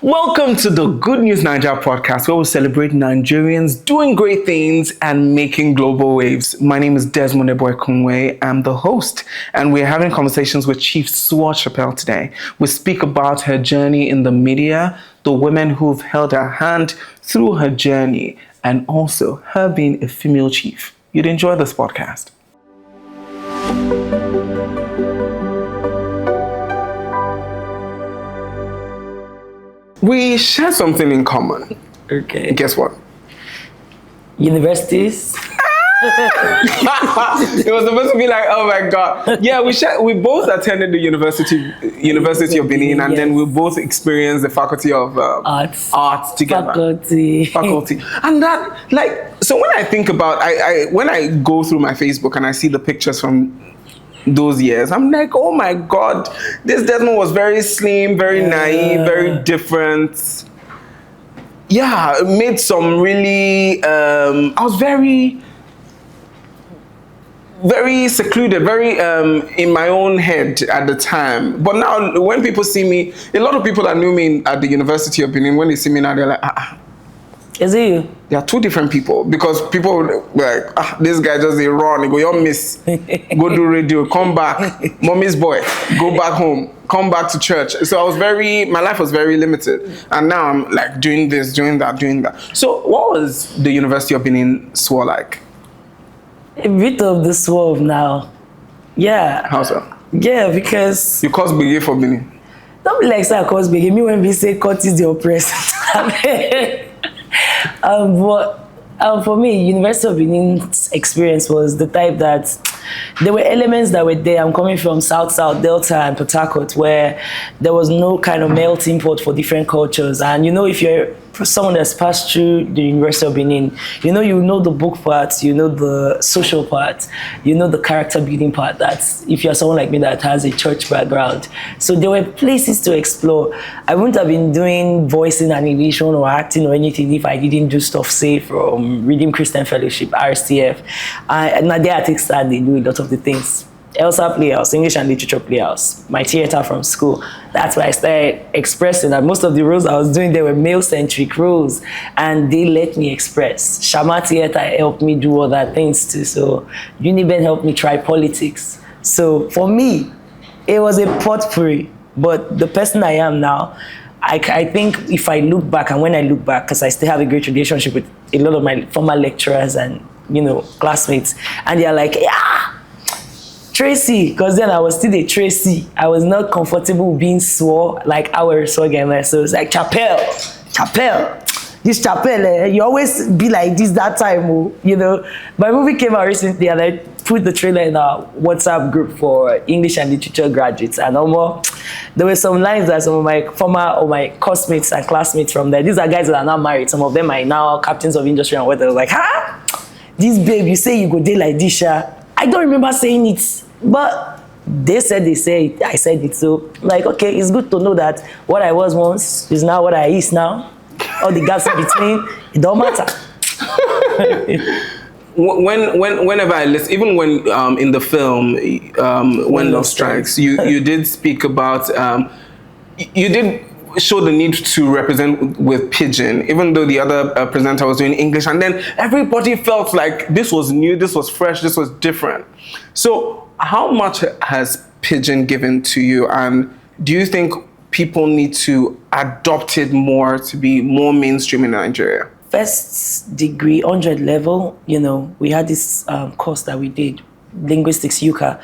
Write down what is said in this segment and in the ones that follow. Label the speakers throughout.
Speaker 1: Welcome to the Good News Nigeria podcast, where we celebrate Nigerians doing great things and making global waves. My name is Desmond Eboy-Kunwe. I'm the host, and we're having conversations with Chief Suo Chapele today. We speak about her journey in the media, the women who've held her hand through her journey, and also her being a female chief. You'd enjoy this podcast. We share something in common.
Speaker 2: Okay.
Speaker 1: Guess what?
Speaker 2: Universities.
Speaker 1: It was supposed to be like, oh my God. Yeah, we both attended the University of Benin, and then we both experienced the faculty of arts together. Faculty. And that, so when I think about, when I go through my Facebook and I see the pictures from those years, I'm like, oh my God, this Desmond was very slim, very naive, very different. Yeah, made some really, I was very secluded, very in my own head at the time. But now when people see me, a lot of people that knew me at the University of Benin, when they see me now, they're like,
Speaker 2: Is it you?
Speaker 1: They are two different people, because people were like, this guy just a run, he go, you miss, go do radio, come back, mommy's boy, go back home, come back to church. So my life was very limited. And now I'm like doing this, doing that. So what was the University of Benin SWO like?
Speaker 2: A bit of the SWO now. Yeah.
Speaker 1: How so?
Speaker 2: Yeah, because...
Speaker 1: You caused big for Benin?
Speaker 2: Don't be like that, cause big. Me when we say cut is the oppressed. But for me, University of Benin's experience was the type that there were elements that were there. I'm coming from South, Delta, and Port Harcourt, where there was no kind of melting pot for different cultures. And if you're someone that's passed through the University of Benin, you know the book part, you know the social part, you know the character building part. That's if you're someone like me that has a church background. So there were places to explore. I wouldn't have been doing voicing, animation, or acting or anything if I didn't do stuff, say, from Redeemed Christian Fellowship, RSTF. And now there at Kickstart, they do a lot of the things. ELSA Playhouse, English and Literature Playhouse, my theater from school. That's why I started expressing that most of the roles I was doing there were male-centric roles, and they let me express. Shama Theater helped me do other things too, so Uniben helped me try politics. So for me, it was a potpourri, but the person I am now, I think if I look back, and when I look back, because I still have a great relationship with a lot of my former lecturers and classmates, and they're like, yeah, Tracy, because then I was still a Tracy. I was not comfortable being SWO like our SWO gamer. So it's like Chapele. This Chapele, you always be like this that time, My movie came out recently, and I put the trailer in our WhatsApp group for English and Literature graduates. And there were some lines that some of my former or my classmates and classmates from there. These are guys that are now married. Some of them are now captains of industry and whatever. Like, this babe, you say you go day like this, I don't remember saying it, but they said it, I said it. So, okay, it's good to know that what I was once is now what I is now. All the gaps in between, it don't matter.
Speaker 1: Whenever I listen, even when in the film, When Love Strikes, you did speak about, you did show the need to represent with Pidgin, even though the other presenter was doing English, and then everybody felt like this was new, this was fresh, this was different. So how much has Pidgin given to you, and do you think people need to adopt it more to be more mainstream in Nigeria?
Speaker 2: First degree, 100 level, we had this course that we did, linguistics UCA,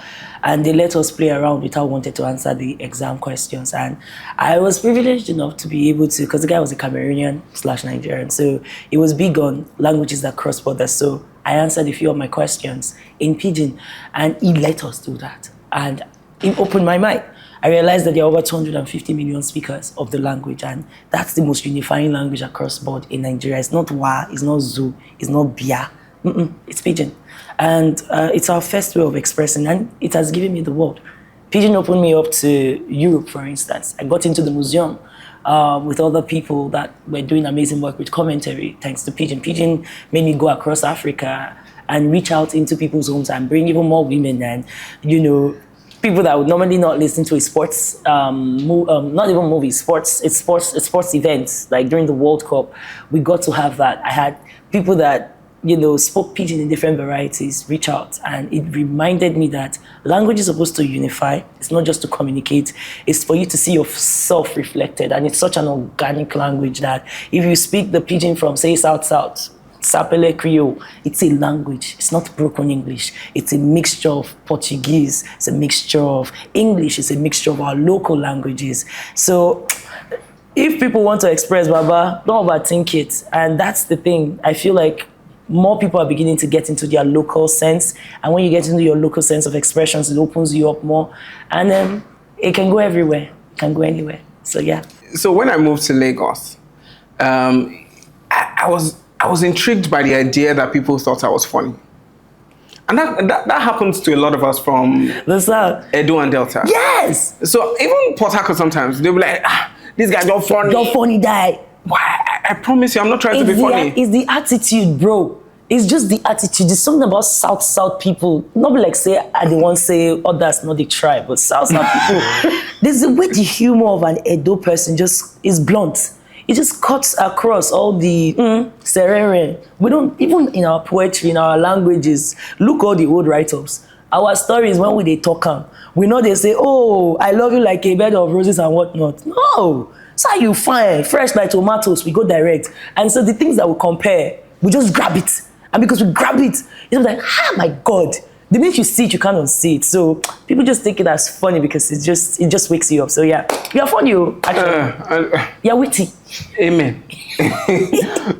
Speaker 2: and they let us play around with how we wanted to answer the exam questions. And I was privileged enough to be able to, because the guy was a Cameroonian/Nigerian, so he was big on languages that cross borders. So I answered a few of my questions in Pidgin, and he let us do that. And it opened my mind. I realized that there are over 250 million speakers of the language, and that's the most unifying language across board in Nigeria. It's not Wa, it's not Zu, it's not Bia. It's Pidgin. And it's our first way of expressing, and it has given me the world. Pidgin opened me up to Europe, for instance. I got into the museum with other people that were doing amazing work with commentary, thanks to Pidgin. Pidgin made me go across Africa and reach out into people's homes and bring even more women and, people that would normally not listen to a sports, not even movies, sports events, like during the World Cup, we got to have that. I had people that, spoke Pidgin in different varieties reach out, and it reminded me that language is supposed to unify. It's not just to communicate, it's for you to see yourself reflected, and it's such an organic language that if you speak the Pidgin from, say, South, Chapele Creole, it's a language. It's not broken English. It's a mixture of Portuguese. It's a mixture of English. It's a mixture of our local languages. So if people want to express Baba, don't overthink it. And that's the thing. I feel like more people are beginning to get into their local sense. And when you get into your local sense of expressions, it opens you up more. And then it can go everywhere. It can go anywhere. So yeah.
Speaker 1: So when I moved to Lagos, I was intrigued by the idea that people thought I was funny. And that happens to a lot of us from
Speaker 2: the South,
Speaker 1: Edo and Delta.
Speaker 2: Yes!
Speaker 1: So even Port Harcourt sometimes, they'll be like, this guy don't funny.
Speaker 2: Don't funny die.
Speaker 1: I promise you, I'm not trying to be funny.
Speaker 2: It's the attitude, bro. It's just the attitude. There's something about South people. Not like say, I don't want to say others, not the tribe, but South people. There's the way the humor of an Edo person just is blunt. It just cuts across all the serere. We don't, even in our poetry, in our languages, look all the old write-ups. Our stories, when they talk we know they say, oh, I love you like a bed of roses and whatnot. No, so you fine, fresh like tomatoes, we go direct. And so the things that we compare, we just grab it. And because we grab it, it's like, my God. The minute you see it, you can't unsee it. So people just take it as funny because it just wakes you up. So yeah, you're funny, actually. You're witty.
Speaker 1: Amen.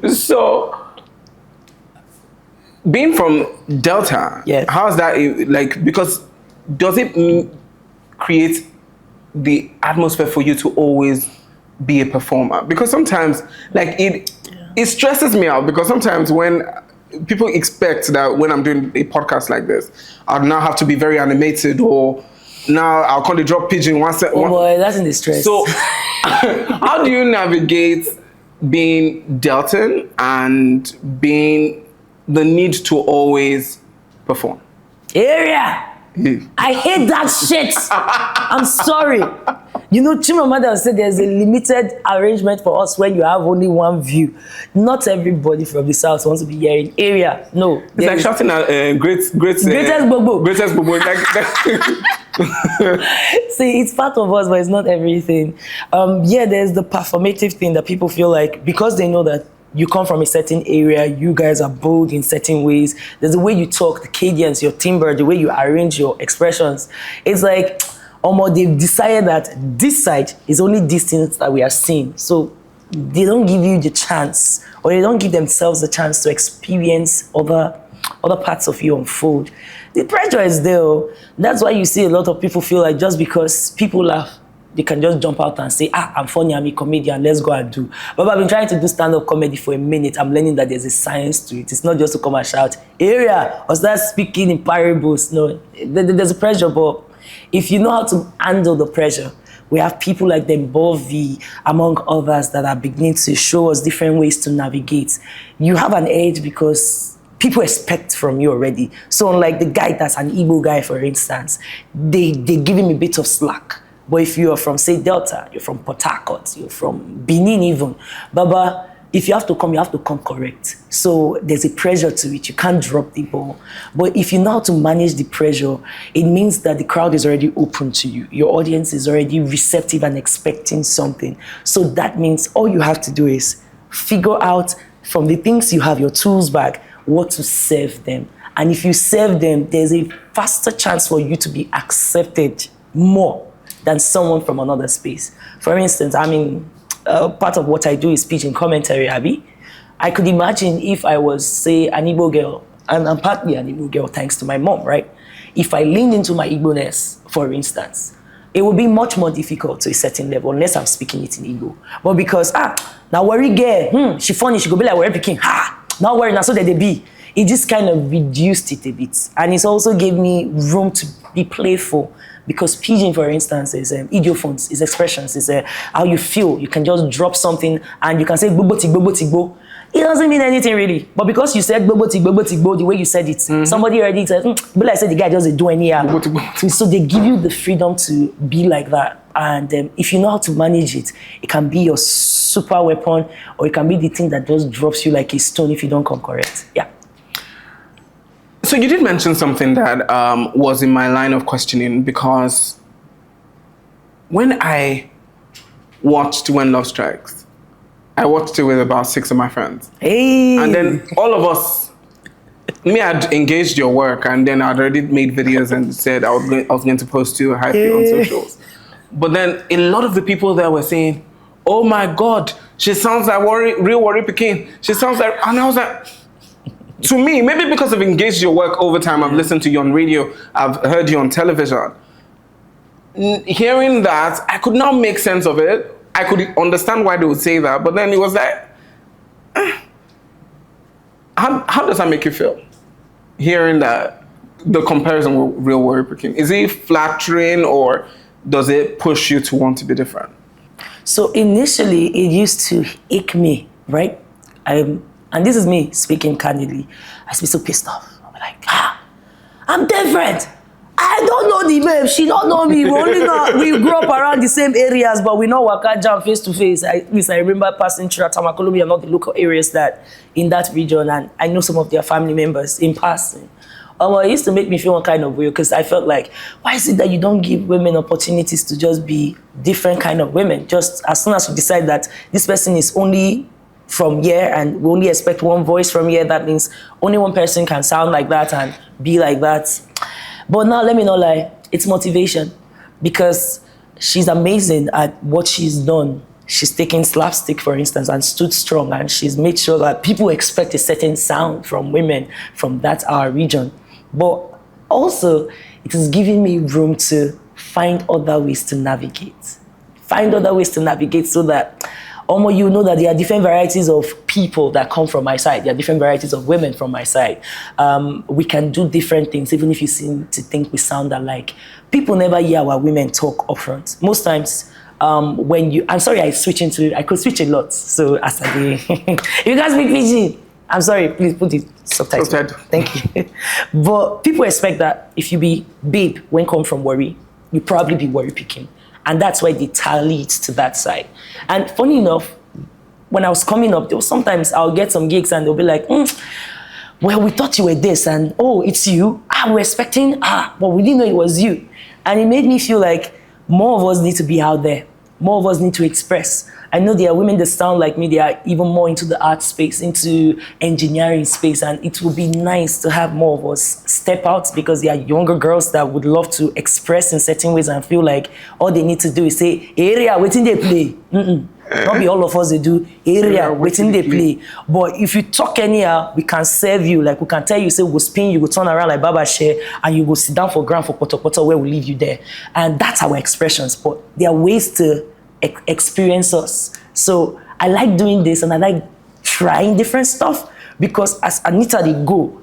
Speaker 1: So, being from Delta,
Speaker 2: yes.
Speaker 1: How's that like? Because does it create the atmosphere for you to always be a performer? Because sometimes, like it stresses me out. Because sometimes when people expect that when I'm doing a podcast like this, I'll now have to be very animated, or now I'll call it drop Pidgin once.
Speaker 2: Oh boy, that's in the stress.
Speaker 1: So, how do you navigate being Deltan and being the need to always perform?
Speaker 2: Area. I hate that shit. I'm sorry. Chimamanda said there's a limited arrangement for us when you have only one view. Not everybody from the South wants to be hearing area. No.
Speaker 1: It's like shouting at greatest
Speaker 2: bobo.
Speaker 1: Greatest bobo.
Speaker 2: See, it's part of us, but it's not everything. There's the performative thing that people feel like because they know that you come from a certain area, you guys are bold in certain ways. There's the way you talk, the cadence, your timbre, the way you arrange your expressions. It's like, they've decided that this side is only these things that we are seeing. So they don't give you the chance, or they don't give themselves the chance to experience other parts of you unfold. The pressure is there. That's why you see a lot of people feel like just because people laugh, they can just jump out and say, I'm funny, I'm a comedian, let's go and do. But I've been trying to do stand-up comedy for a minute. I'm learning that there's a science to it. It's not just to come and shout, area, or start speaking in parables. No, there's a pressure, but if you know how to handle the pressure, we have people like them, Bovi, among others, that are beginning to show us different ways to navigate. You have an edge because people expect from you already. So unlike the guy that's an Igbo guy, for instance, they give him a bit of slack. But if you are from, say, Delta, you're from Port Harcourt, you're from Benin even, Baba, if you have to come correct. So there's a pressure to it. You can't drop the ball. But if you know how to manage the pressure, it means that the crowd is already open to you. Your audience is already receptive and expecting something. So that means all you have to do is figure out from the things you have, your tools bag, what to serve them. And if you serve them, there's a faster chance for you to be accepted more than someone from another space. For instance, part of what I do is Pidgin commentary, Abby. I could imagine if I was, say, an Igbo girl, and I'm partly an Igbo girl thanks to my mom, right? If I leaned into my Igbo-ness, for instance, it would be much more difficult to a certain level unless I'm speaking it in Igbo. But because, now worry girl, she funny, she go be like worry picking, now worry, now so that they be. It just kind of reduced it a bit. And it's also gave me room to be playful Because Pidgin, for instance, is idiophones, is expressions, is how you feel. You can just drop something and you can say bobo tigbo. It doesn't mean anything really. But because you said bobo tigbo, the way you said it, somebody already said, but like I said, the guy doesn't do any. So they give you the freedom to be like that. And if you know how to manage it, it can be your super weapon, or it can be the thing that just drops you like a stone if you don't come correct. Yeah.
Speaker 1: So you did mention something that was in my line of questioning, because when I watched When Love Strikes, I watched it with about 6 of my friends.
Speaker 2: Hey.
Speaker 1: And then all of us, I'd engaged your work, and then I'd already made videos and said I was going to post you hype you on socials. But then a lot of the people there were saying, oh my God, she sounds like real Warri Pikin. She sounds like, and I was like, to me, maybe because I've engaged your work over time, I've listened to you on radio, I've heard you on television. Hearing that, I could now make sense of it. I could understand why they would say that, but then it was like, how does that make you feel? Hearing that, the comparison with real Warri Pikin. Is it flattering, or does it push you to want to be different?
Speaker 2: So initially, it used to ache me, right? And this is me speaking candidly. I used to be so pissed off. I'm like, I'm different. I don't know the babe. She don't know me. We grew up around the same areas, but we know Waka Jam face to face. At least I remember passing through Tamakolobi and all the local areas that in that region, and I know some of their family members in passing. It used to make me feel one kind of weird, because I felt like, why is it that you don't give women opportunities to just be different kind of women? Just as soon as we decide that this person is only from here and we only expect one voice from here, that means only one person can sound like that and be like that. But now, let me not lie, it's motivation, because she's amazing at what she's done. She's taken slapstick, for instance, and stood strong, and she's made sure that people expect a certain sound from women from that our region. But also, it is giving me room to find other ways to navigate. Find other ways to navigate so that you know that there are different varieties of people that come from my side. There are different varieties of women from my side. We can do different things, even if you seem to think we sound alike. People never hear our women talk upfront. Most times, I'm sorry, I could switch a lot. So as I do, if you guys speak Pidgin, I'm sorry, please put the subtitle. Thank you. But people expect that if you be babe when come from Warri, you probably be Warri Pikin. And that's why they tally it to that side. And funny enough, when I was coming up, there was sometimes I'll get some gigs and they'll be like, well, we thought you were this, and oh, it's you. We're expecting, but we didn't know it was you. And it made me feel like more of us need to be out there. More of us need to express. I know there are women that sound like me, they are even more into the art space, into engineering space, and it would be nice to have more of us step out, because there are younger girls that would love to express in certain ways and feel like all they need to do is say, area, waiting they play. Not be all of us they do, area, waiting they play. But if you talk anyhow, we can serve you. Like we can tell you, say, we'll spin, you will turn around like Baba Share, and you will sit down for ground for poto where we leave you there. And that's our expressions. But there are ways to experience us. So I like doing this, and I like trying different stuff, because as Anita they go,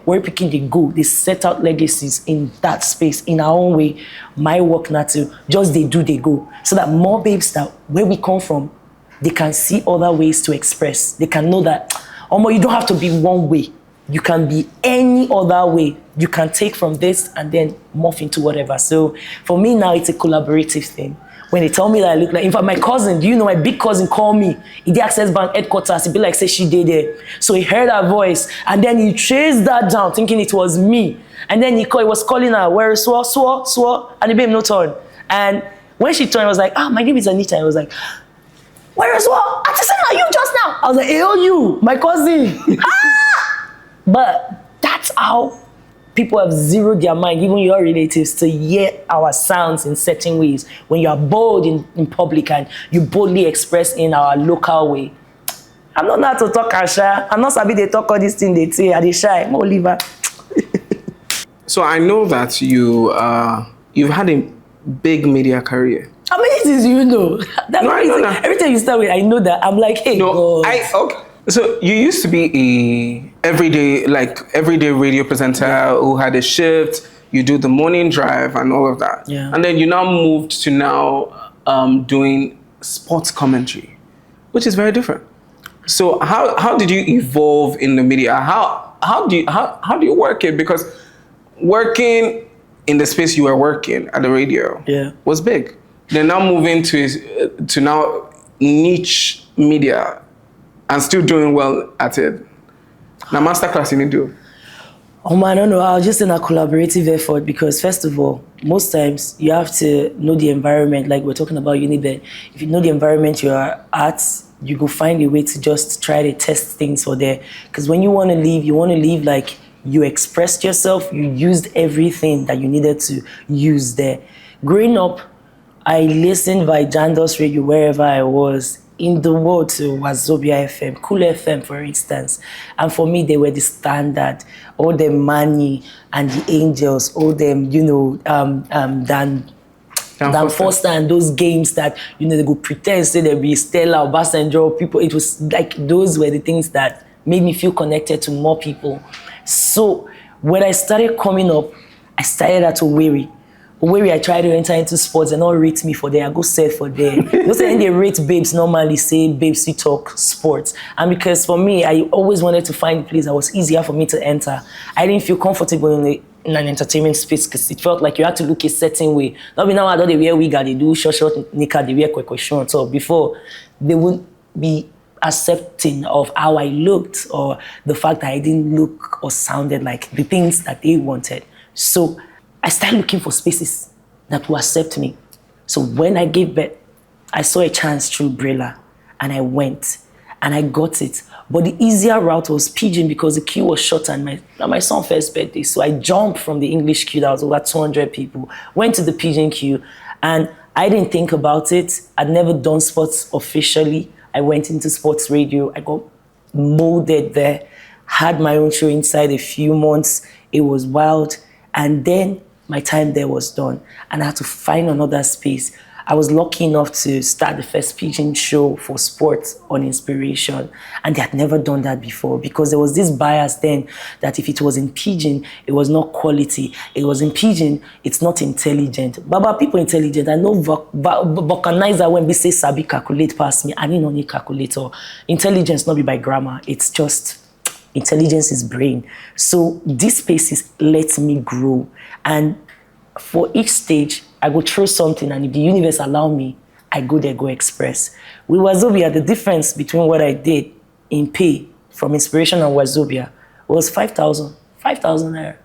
Speaker 2: Warri Pikin they go, they set out legacies in that space in our own way. My work now to just they go, so that more babes that where we come from, they can see other ways to express. They can know that you don't have to be one way. You can be any other way. You can take from this and then morph into whatever. So for me now, it's a collaborative thing. When they tell me that I look like, in fact, my cousin, do you know, my big cousin called me in the Access Bank headquarters. He'd be like, say she did there. So he heard her voice, and then he traced that down, thinking it was me. And then he was calling her, where is Suo? And the babe no turn. And when she turned, I was like, my name is Anita. And I was like, where is Suo? I just said, you just now. I was like, hey, you, my cousin. But that's how people have zeroed their mind, even your relatives, to hear our sounds in certain ways. When you are bold in public and you boldly express in our local way. I'm not know to talk Asha. I'm not sabi they talk all these things they say. Are they shy? I'm Oliver.
Speaker 1: So I know that you've had a big media career.
Speaker 2: How many things do you know? That's
Speaker 1: no, I know that.
Speaker 2: Every time you start with, I know that. I'm like, hey,
Speaker 1: no,
Speaker 2: God.
Speaker 1: Okay. So you used to be a everyday radio presenter who had a shift. you do the morning drive and all of that.
Speaker 2: Yeah.
Speaker 1: And then you now moved to doing sports commentary, which is very different. So how did you evolve in the media? How do you work it? Because working in the space you were working at the radio was big. Then now moving to now niche media and still doing well at it. Now masterclass you need to do.
Speaker 2: Oh man, I don't know. I was just in a collaborative effort because first of all, most times you have to know the environment. Like we're talking about Unibed. If you know the environment you are at, you go find a way to just try to test things for there. Because when you want to leave like you expressed yourself, you used everything that you needed to use there. Growing up, I listened by Jandos Radio wherever I was in the world to Wazobia FM, Cool FM, for instance. And for me, they were the standard. All them Manny and the Angels, all them, Dan Foster and those games that, they go pretend, say there be Stella or Basenjo people. It was like, those were the things that made me feel connected to more people. So when I started coming up, I started at Owerri. I tried to enter into sports and all rate me for there. I go serve for there. Those when they rate babes normally say babes we talk sports. And because for me, I always wanted to find a place that was easier for me to enter. I didn't feel comfortable in an entertainment space because it felt like you had to look a certain way. Not be now I don't they wear wig, they do short knicker, they wear quick short. So before they wouldn't be accepting of how I looked or the fact that I didn't look or sounded like the things that they wanted. So I started looking for spaces that will accept me. So when I gave birth, I saw a chance through Brilla and I went and I got it. But the easier route was Pidgin because the queue was short and my son's first birthday. So I jumped from the English queue that was over 200 people, went to the Pidgin queue and I didn't think about it. I'd never done sports officially. I went into sports radio. I got molded there, had my own show inside a few months. It was wild. And then my time there was done and I had to find another space. I was lucky enough to start the first Pidgin show for sports on Inspiration. And they had never done that before because there was this bias then that if it was in Pidgin, it was not quality. It was in Pidgin, it's not intelligent. Baba, people intelligent. I know vulcanizer when we say sabi calculate past me. I didn't know any calculator. Intelligence not be by grammar. It's just intelligence is brain. So these spaces let me grow. And for each stage, I go through something, and if the universe allow me, I go there, go express. With Wazobia, the difference between what I did in pay from Inspiration and Wazobia was 5,000 naira.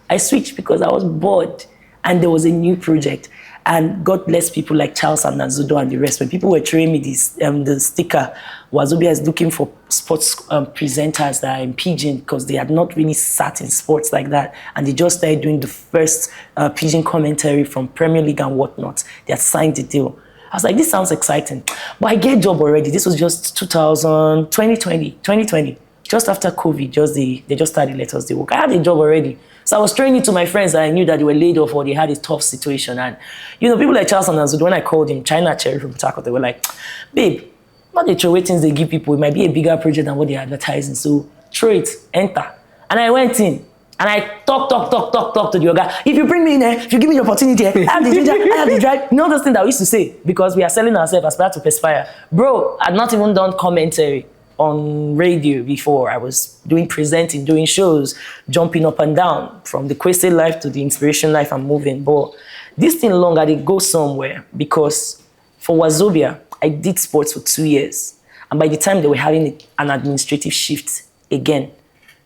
Speaker 2: I switched because I was bored, and there was a new project. And God bless people like Charles and Nazudo and the rest. When people were showing me this, the sticker, Wazobia is looking for sports presenters that are in Pidgin because they had not really sat in sports like that. And they just started doing the first Pidgin commentary from Premier League and whatnot. They had signed the deal. I was like, this sounds exciting. But I get a job already. This was just 2020. Just after COVID, they just started let us do work. I had a job already. So I was training to my friends that I knew that they were laid off or they had a tough situation. And, people like Charles and Nazudo, when I called him, China Cherry from Taco, they were like, babe, not the throw things they give people. It might be a bigger project than what they're advertising. So throw it, enter. And I went in. And I talk to the guy. If you bring me in here, if you give me the opportunity, I have the ginger, I have the drive. You know those things that we used to say because we are selling ourselves as part to Perspire. Bro, I'd not even done commentary on radio before. I was presenting, doing shows, jumping up and down from the Queste life to the Inspiration life and moving. But this thing long, I did go somewhere because for Wazobia, I did sports for 2 years. And by the time they were having an administrative shift again,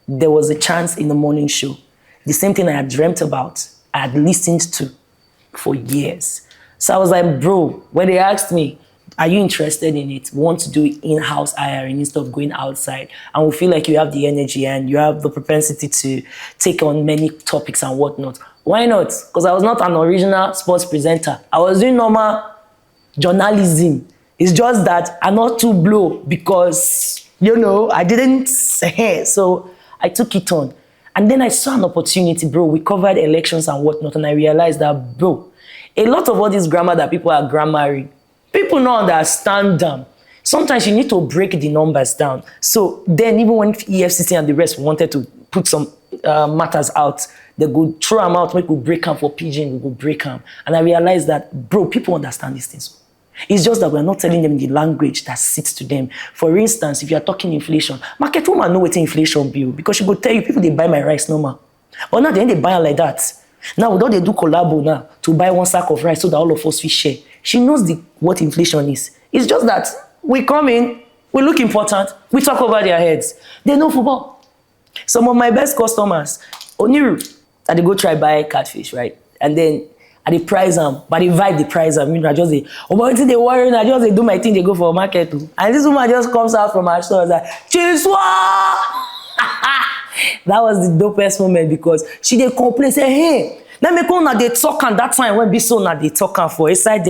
Speaker 2: there was a chance in the morning show. The same thing I had dreamt about, I had listened to for years. So I was like, bro, when they asked me, are you interested in it? We want to do in-house hiring instead of going outside. And we feel like you have the energy and you have the propensity to take on many topics and whatnot. Why not? Because I was not an original sports presenter. I was doing normal journalism. It's just that I'm not too blow because, I didn't say. So I took it on. And then I saw an opportunity, bro. We covered elections and whatnot. And I realized that, bro, a lot of all this grammar that people are grammaring, people don't understand them. Sometimes you need to break the numbers down. So then even when EFCC and the rest wanted to put some matters out, They go throw them out, make we break them for Pidgin, we go break them. And I realized that, bro, people understand these things. It's just that we're not telling them the language that sits to them. For instance, if you're talking inflation, market woman know what inflation bill because she go tell you people they buy my rice normal. But now they buy like that. Now we don't they do collabo now to buy one sack of rice so that all of us will share. She knows what inflation is. It's just that we come in, we look important, we talk over their heads. They know football. Some of my best customers, Oniru, that they go try buy catfish, right? And then I dey price them, but they vibe the price them. You know, I just say, oh, but they worry, I just do my thing, they go for a market too. And this woman just comes out from her store and like, Chiswa! That was the dopest moment because she dey complain, say, hey, let me go now they talk and that time when be so now they talk for inside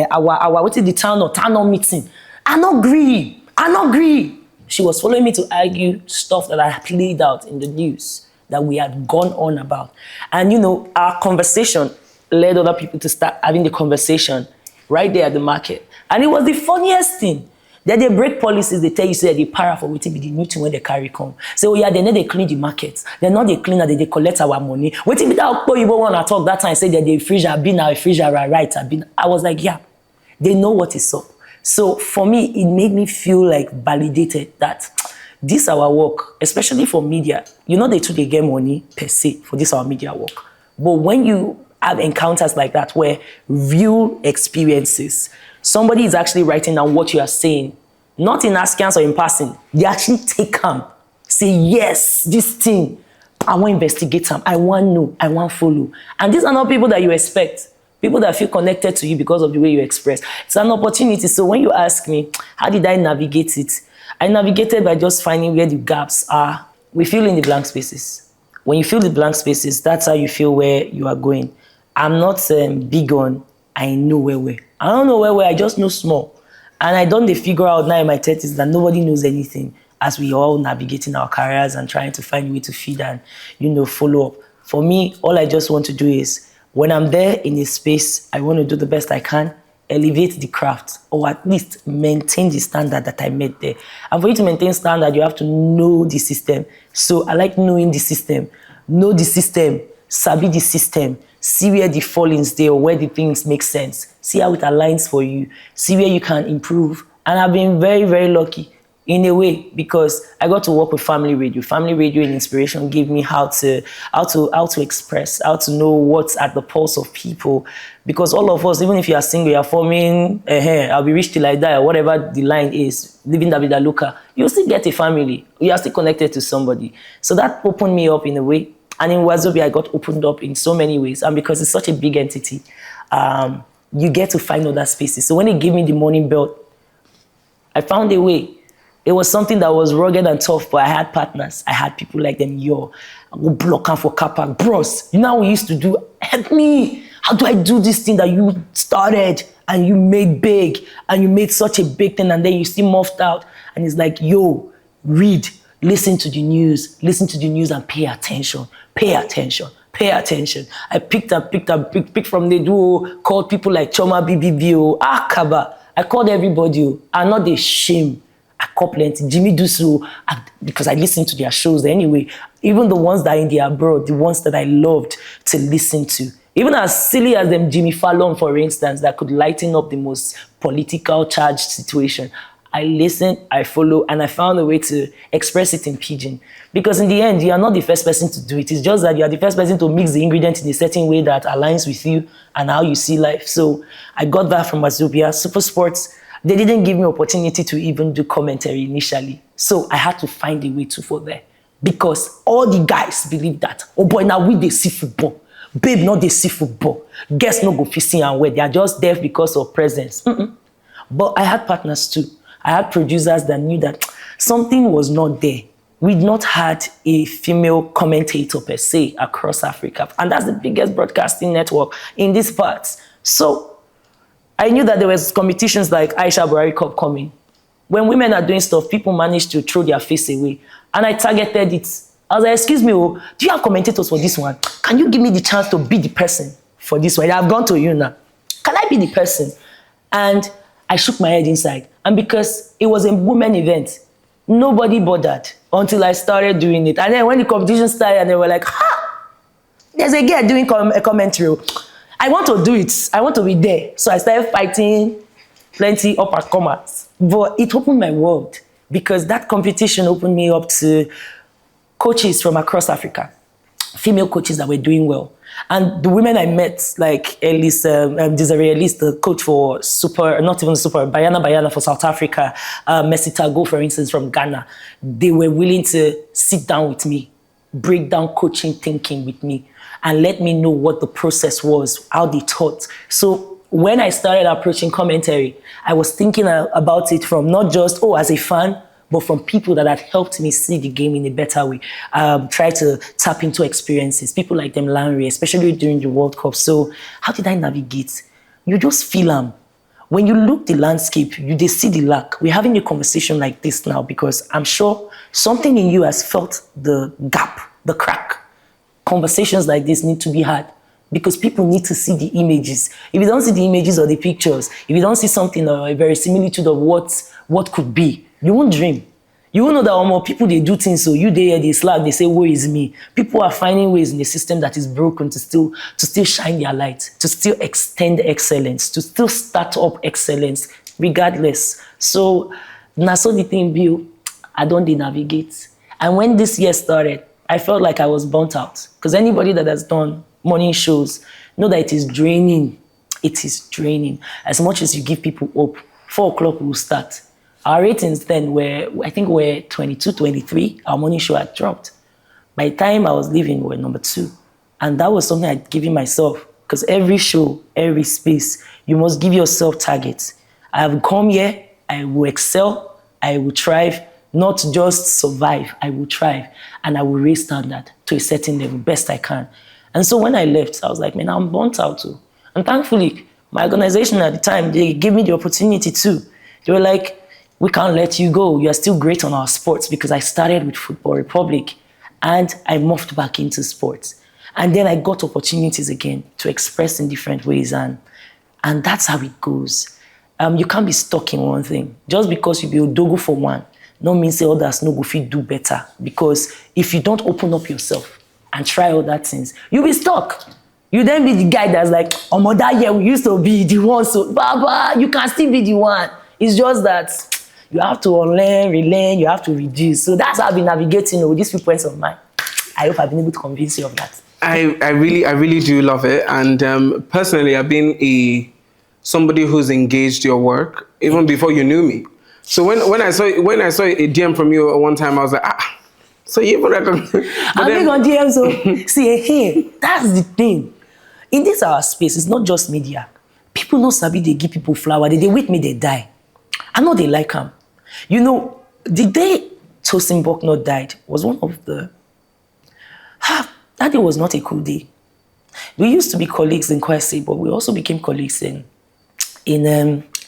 Speaker 2: our what is the town hall meeting. I not agree. She was following me to argue stuff that I played out in the news that we had gone on about. And you know, our conversation led other people to start having the conversation right there at the market. And it was the funniest thing. That they break policies, they tell you, say they para for waiting be the new thing when they carry come. Say, oh yeah, they clean the markets. They're not they clean that they collect our money. Waiting be that you want to talk that time, say that they fridge have been our fridge are right. I was like, yeah, they know what is up. So for me, it made me feel like validated that this our work, especially for media, you know they too they get money per se for this our media work. But when you have encounters like that where real experiences, somebody is actually writing down what you are saying, not in askance or in passing. They actually take them, say, yes, this thing, I want to investigate them. I want to know, I want to follow. And these are not people that you expect. People that feel connected to you because of the way you express. It's an opportunity. So when you ask me, how did I navigate it? I navigated by just finding where the gaps are. We fill in the blank spaces. When you fill the blank spaces, that's how you feel where you are going. I'm not big on, I know where. I don't know where, I just know small. And I don't figure out now in my 30s that nobody knows anything as we all navigating our careers and trying to find a way to feed and, you know, follow up. For me, all I just want to do is, when I'm there in a space, I want to do the best I can, elevate the craft, or at least maintain the standard that I made there. And for you to maintain standard, you have to know the system. So I like knowing the system. Know the system, sabi the system, see where the fallings there or where the things make sense. See how it aligns for you. See where you can improve. And I've been very, very lucky in a way because I got to work with Family Radio. Family Radio and Inspiration gave me how to express, how to know what's at the pulse of people. Because all of us, even if you are single, you are forming, I'll be rich till I die, or whatever the line is, living da vida loca, you'll still get a family. You are still connected to somebody. So that opened me up in a way. And in Wazobia, I got opened up in so many ways. And because it's such a big entity, you get to find other spaces. So when they gave me the morning belt, I found a way. It was something that was rugged and tough, but I had partners. I had people like them, I go block them for car park. Bros, you know what we used to do? Help me. How do I do this thing that you started and you made big and you made such a big thing and then you still morphed out? And it's like, yo, read. Listen to the news and pay attention. I picked from the duo, called people like Choma BBBO, Akaba. I called everybody. I'm not ashamed. I call plenty. Jimmy Dusu, because I listened to their shows anyway. Even the ones that are in the abroad, the ones that I loved to listen to. Even as silly as them Jimmy Fallon, for instance, that could lighten up the most political charged situation. I listen, I follow, and I found a way to express it in Pidgin. Because in the end, you are not the first person to do it. It's just that you are the first person to mix the ingredient in a certain way that aligns with you and how you see life. So I got that from Wazobia. Super Sports, they didn't give me opportunity to even do commentary initially. So I had to find a way to for there. Because all the guys believe that, oh boy, now we they see football. Babe, not they see football. Guests no go fishing and where. They are just there because of presence. But I had partners too. I had producers that knew that something was not there. We'd not had a female commentator per se across Africa. And that's the biggest broadcasting network in these parts. So I knew that there was competitions like Aisha Buhari Cup coming. When women are doing stuff, people manage to throw their face away. And I targeted it. I was like, excuse me, do you have commentators for this one? Can you give me the chance to be the person for this one? I've gone to you now. Can I be the person? And I shook my head inside. And because it was a women event, nobody bothered until I started doing it. And then when the competition started, and they were like, ha! there's a girl doing a commentary. I want to do it. I want to be there. So I started fighting plenty uppercomers. But it opened my world because that competition opened me up to coaches from across Africa, female coaches that were doing well. And the women I met, like Elise, Desiree Elise, the coach for Bayana for South Africa, Messi Tago, for instance, from Ghana, they were willing to sit down with me, break down coaching thinking with me, and let me know what the process was, how they taught. So when I started approaching commentary, I was thinking about it from not just, as a fan, but from people that had helped me see the game in a better way. Try to tap into experiences. People like them, Larry, especially during the World Cup. So how did I navigate? You just feel them. When you look the landscape, they see the lack. We're having a conversation like this now because I'm sure something in you has felt the gap, the crack. Conversations like this need to be had because people need to see the images. If you don't see the images or the pictures, if you don't see something or a verisimilitude of what could be, you won't dream. You won't know that more people, they do things, so you there, they slack, they say, woe is me. People are finding ways in the system that is broken to still shine their light, to still extend excellence, to still start up excellence, regardless. So, that's the thing, Bill, I don't navigate. And when this year started, I felt like I was burnt out. Because anybody that has done morning shows know that it is draining. It is draining. As much as you give people hope, 4 o'clock will start. Our ratings then were 22, 23. Our morning show had dropped. By the time I was leaving, we were number 2. And that was something I'd given myself. Because every show, every space, you must give yourself targets. I have come here, I will excel, I will thrive, not just survive, I will thrive. And I will raise standard to a certain level, best I can. And so when I left, I was like, man, I'm burnt out too. And thankfully, my organization at the time, they gave me the opportunity too. They were like, we can't let you go. You are still great on our sports because I started with Football Republic and I moved back into sports. And then I got opportunities again to express in different ways. And that's how it goes. You can't be stuck in one thing. Just because you be odogo for one, no means say others no go fit do better. Because if you don't open up yourself and try other things, you'll be stuck. You then be the guy that's like, oh, that year we used to be the one, so Baba, you can still be the one. It's just that you have to unlearn, relearn, you have to reduce. So that's how I've been navigating with these 3 points of mine. I hope I've been able to convince you of that.
Speaker 1: I really do love it. And personally, I've been somebody who's engaged your work even before you knew me. So when I saw a DM from you one time, I was like, so you even recognize.
Speaker 2: I'm big on DM, so see, hey, that's the thing. In this our space, it's not just media. People know sabi they give people flower. They wait me, they die. I know they like them. You know, the day Tosin Bucknor died was one of the... that day was not a cool day. We used to be colleagues in Kwesi, but we also became colleagues in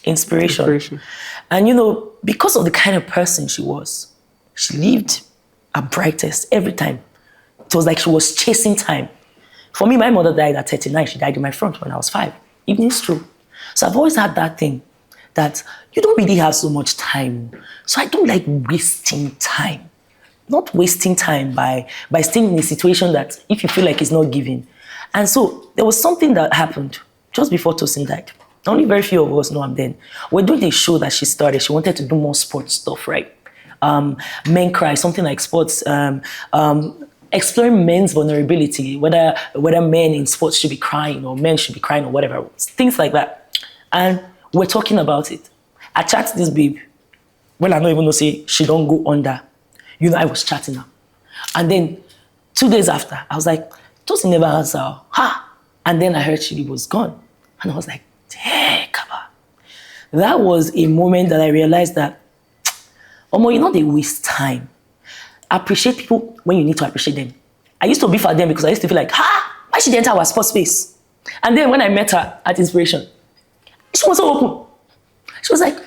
Speaker 2: Inspiration. And you know, because of the kind of person she was, she lived her brightest every time. It was like she was chasing time. For me, my mother died at 39. She died in my front when I was 5. Even it's true. So I've always had that thing that you don't really have so much time. So I don't like wasting time. Not wasting time by staying in a situation that if you feel like it's not giving. And so there was something that happened just before Tosin died. Only very few of us know him then. We're doing the show that she started. She wanted to do more sports stuff, right? Men cry, something like sports, exploring men's vulnerability, whether men in sports should be crying or men should be crying or whatever, things like that. And we're talking about it. I chat to this babe. Well, I don't even know, say she don't go under. You know, I was chatting her. And then 2 days after, I was like, Tosin never answered her. Ha! And then I heard she was gone. And I was like, hey, Kaba. That was a moment that I realized that, you know, they waste time. Appreciate people when you need to appreciate them. I used to be for them because I used to feel like, why should they enter our sports space? And then when I met her at Inspiration, she was so open. She was like,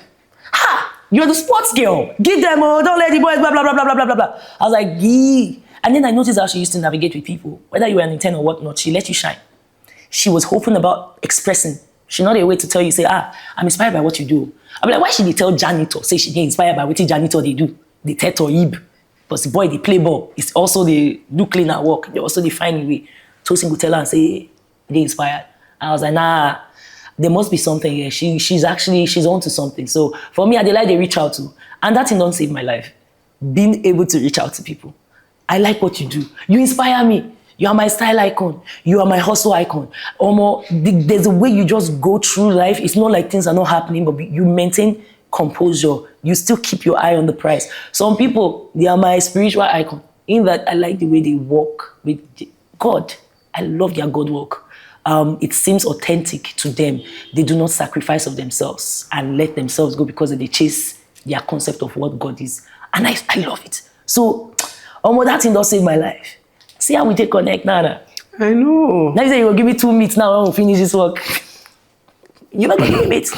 Speaker 2: you're the sports girl. Give them, don't let the boys, blah, blah, blah, blah, blah, blah, blah. I was like, yeah. And then I noticed how she used to navigate with people. Whether you were an intern or whatnot, she let you shine. She was open about expressing. She not a way to tell you, say, I'm inspired by what you do. I'm like, why should they tell janitor, say she get inspired by what janitor they do? They tell to Ib. But the boy, they play ball. It's also they do cleaner work. They also define a way. Tosin would tell her and say, they inspired. And I was like, nah, there must be something here. She's onto something. So for me, I like they reach out to. And that thing don't save my life. Being able to reach out to people. I like what you do. You inspire me. You are my style icon. You are my hustle icon. There's a way you just go through life. It's not like things are not happening, but you maintain composure. You still keep your eye on the prize. Some people, they are my spiritual icon. In that, I like the way they walk with God. I love their God walk. It seems authentic to them. They do not sacrifice of themselves and let themselves go because they chase their concept of what God is. And I love it. So, that thing does save my life. See how we take connect now.
Speaker 1: I know.
Speaker 2: Now you say you will give me 2 meats now when we finish this work. You're not going to give me meat.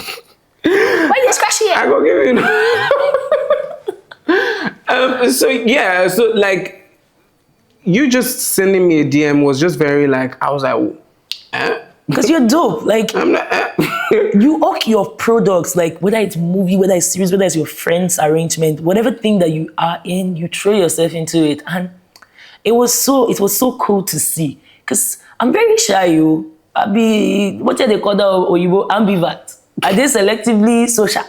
Speaker 2: Why are you scratching it?
Speaker 1: I will give you. So like, you just sending me a DM was just very like, I was like,
Speaker 2: because you're dope. Like,
Speaker 1: I'm not,
Speaker 2: you own your products, like whether it's movie, whether it's series, whether it's your friend's arrangement, whatever thing that you are in, you throw yourself into it. And it was so cool to see. Because I'm very shy, what they call that Oyibo ambivert. I did selectively social.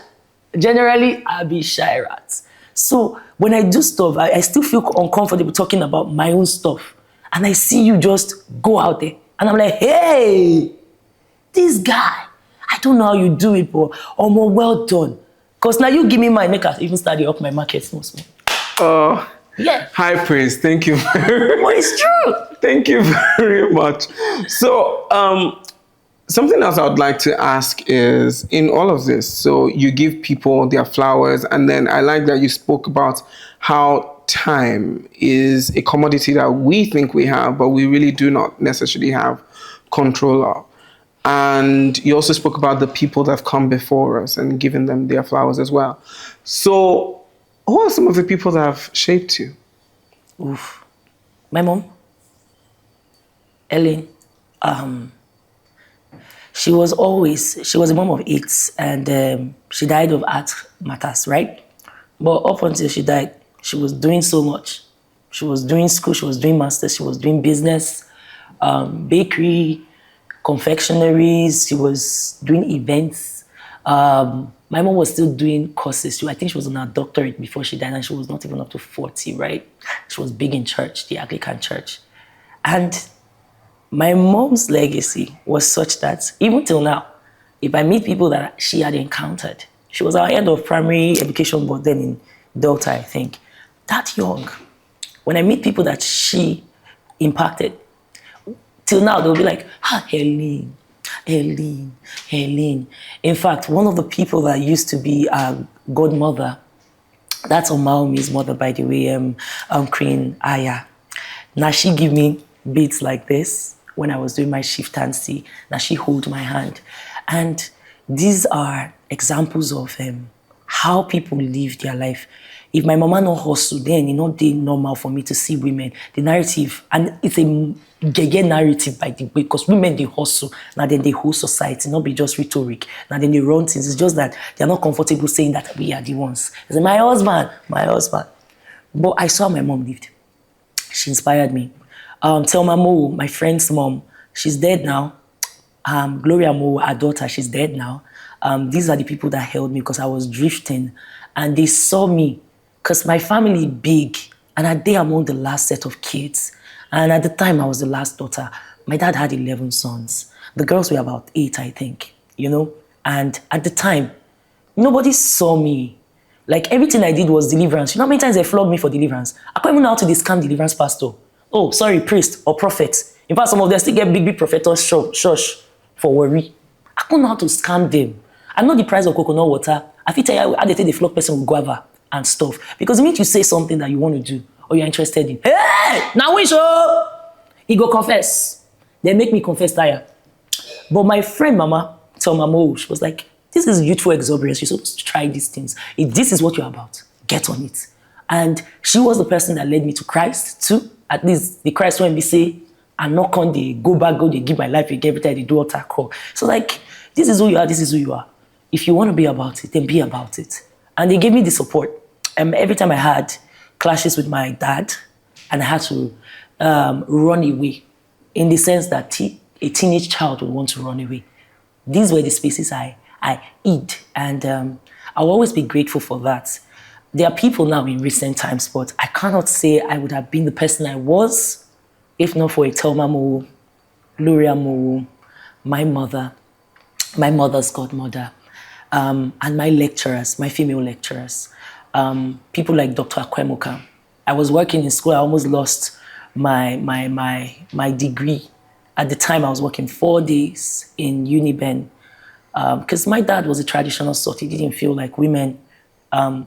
Speaker 2: Generally, I'll be shy rat. So when I do stuff, I still feel uncomfortable talking about my own stuff. And I see you just go out there. And I'm like, hey, this guy, I don't know how you do it, but more well done. Because now you give me my makers, even started up my market. Yeah.
Speaker 1: High praise. Thank you.
Speaker 2: Well, it's true.
Speaker 1: Thank you very much. So, something else I would like to ask is, in all of this, so you give people their flowers, and then I like that you spoke about how time is a commodity that we think we have, but we really do not necessarily have control of. And you also spoke about the people that have come before us and given them their flowers as well. So, who are some of the people that have shaped you?
Speaker 2: Oof. My mom, Ellen. She was a mom of 8, and she died of heart matters, right? But up until she died, she was doing so much. She was doing school, she was doing masters, she was doing business, bakery, confectionaries, she was doing events. My mom was still doing courses. I think she was on her doctorate before she died, and she was not even up to 40, right? She was big in church, the Anglican church. And my mom's legacy was such that even till now, if I meet people that she had encountered, she was our head of primary education, but then in Delta, I think, that young. When I meet people that she impacted, till now, they'll be like, Helene. In fact, one of the people that used to be our godmother, that's Omaomi's mother, by the way, Queen Aya. Now she give me beats like this when I was doing my shiftancy. Now she hold my hand. And these are examples of how people live their life. If my mama no hustle, then it's not normal for me to see women. The narrative, and it's a gege narrative by the way, because women, they hustle. Now then they hold society, not be just rhetoric. Now then they run things. It's just that they're not comfortable saying that we are the ones. It's like, my husband. But I saw my mom lived. She inspired me. Thelma Mo, my friend's mom, she's dead now. Gloria Mo, her daughter, she's dead now. These are the people that held me because I was drifting, and they saw me because my family big, and I day among the last set of kids. And at the time, I was the last daughter. My dad had 11 sons. The girls were about 8, I think, And at the time, nobody saw me. Like, everything I did was deliverance. You know how many times they flogged me for deliverance? I couldn't even know how to scam deliverance pastor. Oh, sorry, priest or prophet. In fact, some of them still get big prophetess church for worry. I couldn't know how to scam them. I know the price of coconut water. I feel tell you how they take the flog person with guava and stuff. Because the minute you say something that you want to do or you're interested in, hey, now we show, he go confess. They make me confess tire. But my friend Mama, Thelma Mo, she was like, this is youthful exuberance. You're supposed to try these things. If this is what you're about, get on it. And she was the person that led me to Christ too. At least the Christ when we say, and knock on the go back, they give my life again every time they do altar call. So like, this is who you are, this is who you are. If you want to be about it, then be about it. And they gave me the support. Every time I had clashes with my dad, and I had to run away in the sense that a teenage child would want to run away. These were the spaces I hid, and I'll always be grateful for that. There are people now in recent times, but I cannot say I would have been the person I was if not for Etelma Mowo, Luria Mowo, my mother, my mother's godmother, and my lecturers, my female lecturers, people like Dr. Akwemuka. I was working in school. I almost lost my degree. At the time, I was working 4 days in Uniben because my dad was a traditional sort. He didn't feel like women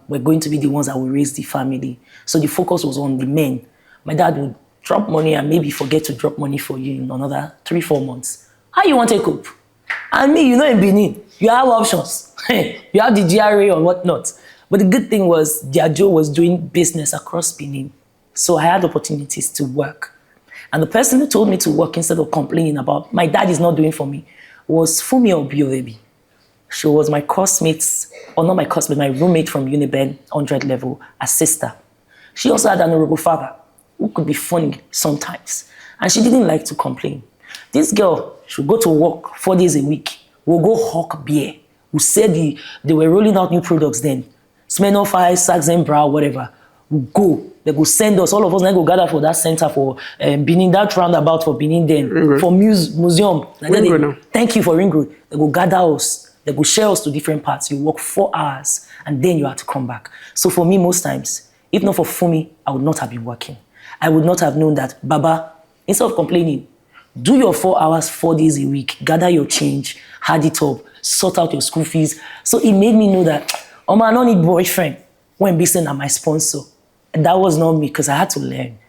Speaker 2: were going to be the ones that would raise the family. So the focus was on the men. My dad would drop money and maybe forget to drop money for you in another 3-4 months. How you want to cope? And me, in Benin, you have options. You have the GRA or whatnot. But the good thing was, Diageo was doing business across Benin. So I had opportunities to work. And the person who told me to work instead of complaining about my dad is not doing for me was Fumi Obiorebi. She was my classmate, or not my classmate, my roommate from Uniben 100 level, a sister. She also had an honorable father who could be funny sometimes. And she didn't like to complain. This girl should go to work 4 days a week. We'll go hawk beer. We said they were rolling out new products then. Smirnoff Ice, Saxon Brow, whatever. We'll go. They go send us, all of us, then go gather for that center for Benin, that roundabout for Benin then, for museum. And then thank you for Ring Road. They go gather us. They go share us to different parts. You work 4 hours and then you have to come back. So for me, most times, if not for Fumi, I would not have been working. I would not have known that, Baba, instead of complaining, do your 4 hours, 4 days a week, gather your change, add it up, sort out your school fees. So it made me know that, I don't need boyfriend when Bison are my sponsor. And that was not me because I had to learn.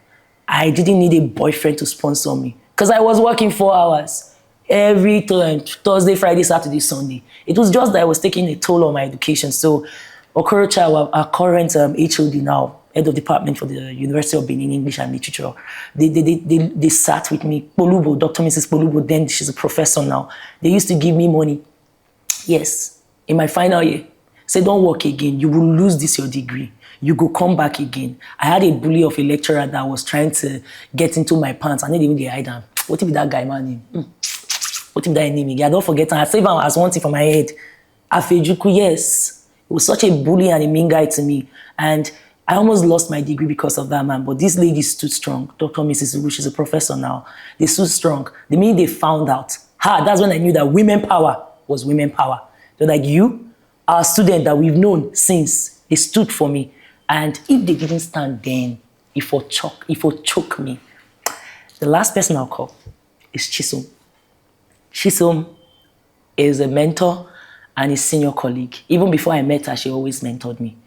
Speaker 2: I didn't need a boyfriend to sponsor me because I was working 4 hours every time, Thursday, Friday, Saturday, Sunday. It was just that I was taking a toll on my education. So Okorocha, our current HOD now, head of department for the University of Benin, English and Literature, they sat with me. Polubo, Dr. Mrs. Polubo, then she's a professor now. They used to give me money. Yes, in my final year. Say, don't work again. You will lose this, your degree. You go come back again. I had a bully of a lecturer that was trying to get into my pants. I didn't even get hide down. What if that guy, man? What if that name again? I don't forget. I save him as one thing for my head. Afejuku, yes. He was such a bully and a mean guy to me. And I almost lost my degree because of that man. But this lady stood strong. Dr. Mrs. Ubu, she's a professor now. They stood strong. The minute they found out, that's when I knew that women power was women power. They're like, you, our student that we've known since, they stood for me. And if they didn't stand then, it would choke me. The last person I'll call is Chisom. Chisom is a mentor and a senior colleague. Even before I met her, she always mentored me.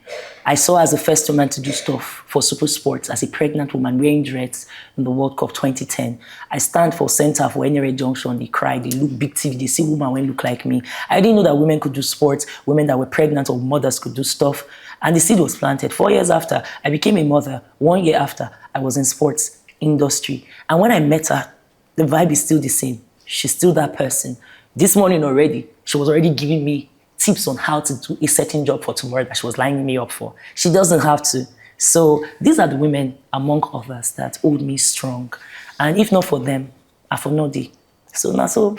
Speaker 2: I saw her as the first woman to do stuff for Super Sports as a pregnant woman wearing dreads in the World Cup 2010. I stand for Center for NRA Junction. They cry, they look big TV, they see women when look like me. I didn't know that women could do sports, women that were pregnant or mothers could do stuff. And the seed was planted. 4 years after, I became a mother. 1 year after, I was in sports industry. And when I met her, the vibe is still the same. She's still that person. This morning already, she was already giving me tips on how to do a certain job for tomorrow that she was lining me up for. She doesn't have to. So these are the women, among others, that hold me strong. And if not for them, I for no day. So now, so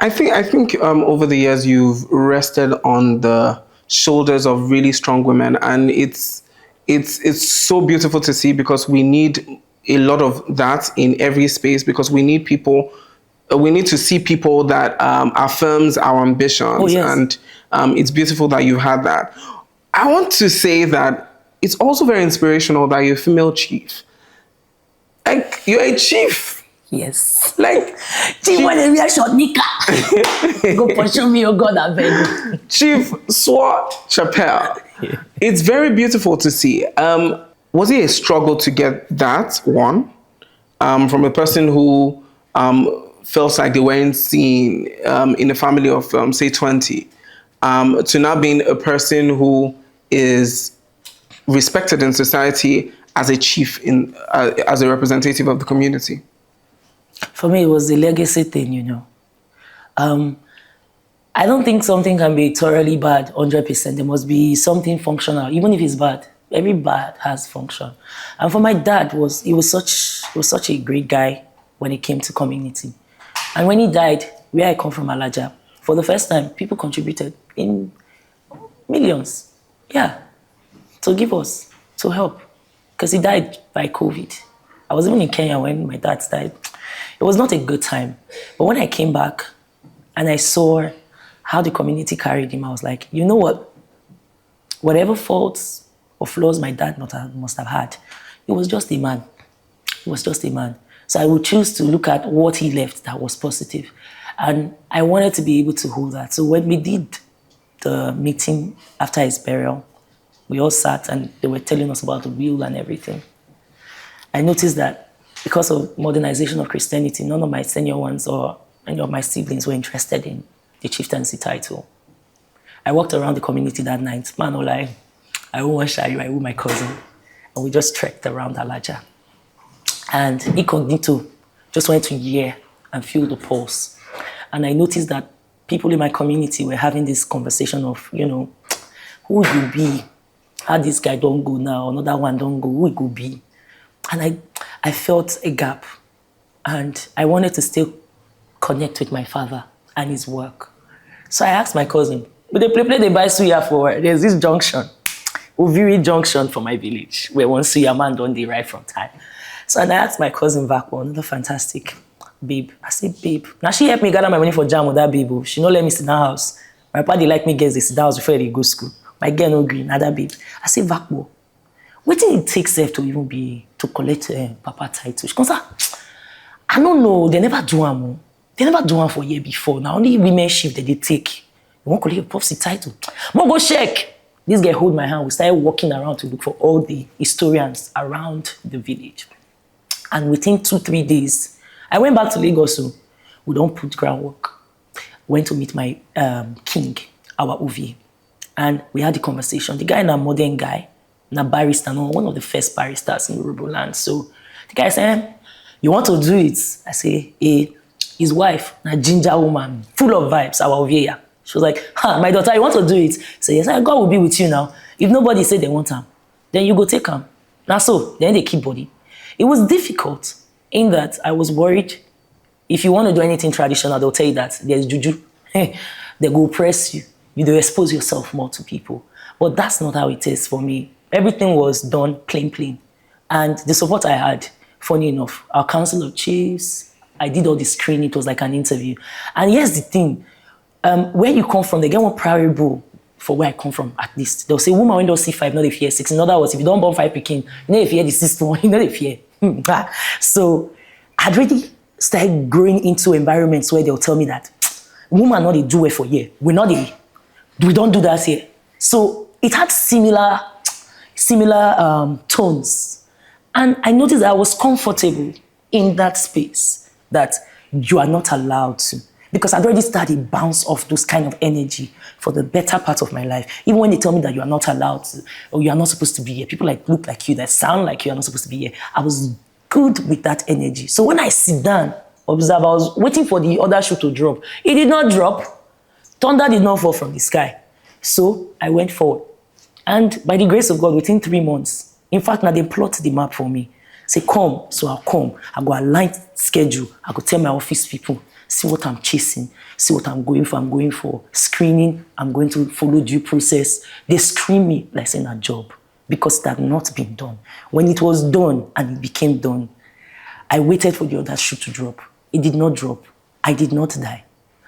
Speaker 1: I think over the years you've rested on the shoulders of really strong women, and it's so beautiful to see, because we need a lot of that in every space, because we need people. We need to see people that affirms our ambitions.
Speaker 2: Oh, yes.
Speaker 1: And it's beautiful that you had that. I want to say that it's also very inspirational that you're a female chief. Like, you're a chief.
Speaker 2: yes.
Speaker 1: Like,
Speaker 2: Chief, when they wear short knicker, go pursue me, oh God, I beg.
Speaker 1: Chief Suo Chapele. Yeah. It's very beautiful to see. Was it a struggle to get that one from a person who felt like they weren't seen in a family of, say, 20, to now being a person who is respected in society as a chief, as a representative of the community?
Speaker 2: For me, it was the legacy thing, you know. I don't think something can be thoroughly bad 100%. There must be something functional, even if it's bad. Every bad has function. And for my dad, he was such a great guy. when it came to community. And when he died, where I come from, Alaja, for the first time, people contributed in millions, to give us, to help. Because he died by COVID. I was even in Kenya when my dad died. It was not a good time. But when I came back and I saw how the community carried him, I was like, you know what? Whatever faults or flaws my dad must have had, he was just a man. He was just a man. So I would choose to look at what he left that was positive. And I wanted to be able to hold that. So when we did the meeting after his burial, we all sat and they were telling us about the will and everything. I noticed that because of modernization of Christianity, none of my senior ones or any of my siblings were interested in the chieftaincy title. I walked around the community that night. Man, I won't show you, I with my cousin. And we just trekked around Alaja. And incognito just went to hear and feel the pulse. And I noticed that people in my community were having this conversation of, who would you be? How this guy don't go now, another one don't go, who it could be? And I felt a gap. And I wanted to still connect with my father and his work. So I asked my cousin, but they play the buy suya for, there's this junction, Uviri Junction for my village, where one suya man don't they right from time. So and I asked my cousin Vakpo, another fantastic babe. I said, babe, now she helped me gather my money for jam with that babe. She no let me sit in the house. My party like me get this sit down before they go school. My girl no green, another babe. I said, Vakpo, what did it take self to even be to collect papa title? She goes, I don't know. They never do one. They never do one for a year before. Now only women shift that they take. You won't collect a prophecy title. Mo go check. This guy hold my hand. We started walking around to look for all the historians around the village. And within 2-3 days, I went back to Lagos. So we don't put groundwork. Went to meet my king, our Uvi. And we had the conversation. The guy is a modern guy, a barrister, one of the first barristers in Yoruba land. So the guy said, you want to do it? I say, his wife, a ginger woman, full of vibes, our Ovieya. She was like, my daughter, you want to do it? I said, yes, God will be with you now. If nobody said they want him, then you go take him. Now so, then they keep body. It was difficult in that I was worried. If you want to do anything traditional, they'll tell you that there's juju. They go oppress you. You do expose yourself more to people. But that's not how it is for me. Everything was done plain. And the support I had, funny enough, our council of chiefs, I did all the screening. It was like an interview. And here's the thing. Where you come from, they get one priority for where I come from, at least. They'll say, woman, when they'll see 5, not they fear 6. In other words, if you don't born 5 picking, you know they fear the 6th one, you know they fear. So I'd already started growing into environments where they'll tell me that, woman, not they do it for year. We don't do that here. So it had similar tones. And I noticed that I was comfortable in that space, that you are not allowed to. Because I'd already started bounce off those kind of energy for the better part of my life. Even when they tell me that you are not allowed to, or you are not supposed to be here, people like look like you, that sound like you are not supposed to be here. I was good with that energy. So when I sit down, observe, I was waiting for the other shoe to drop. It did not drop. Thunder did not fall from the sky. So I went forward. And by the grace of God, within 3 months, in fact, now they plot the map for me. Say, come, so I'll come. I go align schedule. I go tell my office people, see what I'm chasing, see what I'm going for. I'm going for screening. I'm going to follow due process. They screen me like saying a job because it had not been done. When it was done and it became done, I waited for the other shoe to drop. It did not drop. I did not die.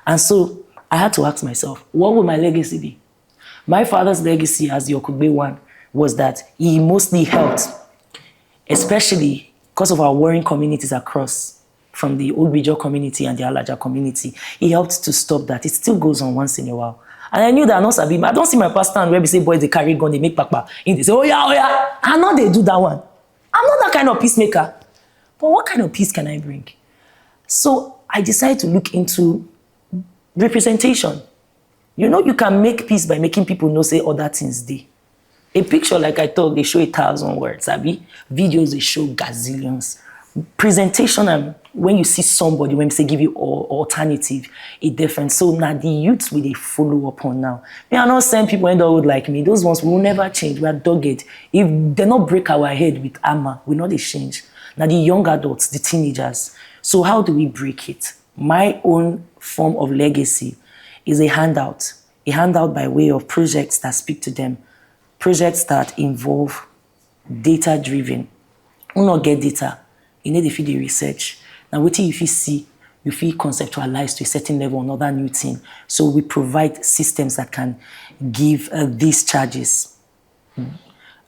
Speaker 2: And so I had to ask myself, what will my legacy be? My father's legacy as the Okugbe one was that he mostly helped, especially because of our warring communities across, from the Old Bijo community and the Alaja community. He helped to stop that. It still goes on once in a while. And I knew that I don't see my pastor and where we say, boys, they carry gun, they make papa. And they say, oh yeah. I know they do that one. I'm not that kind of peacemaker. But what kind of peace can I bring? So I decided to look into representation. You can make peace by making people know, say, other things they. A picture, like I told, they show 1,000 words. Videos, they show gazillions. Presentation, and when you see somebody, when they give you alternative, a different. So now the youths will they follow up on now. Me are not saying people end up like me. Those ones will never change. We are dogged. If they not break our head with armor, we not they change. Now the young adults, the teenagers. So how do we break it? My own form of legacy is a handout by way of projects that speak to them, projects that involve data-driven. You not get data, you need to feed the research. Now, what if you see, you feel conceptualized to a certain level, another new thing. So we provide systems that can give these charges.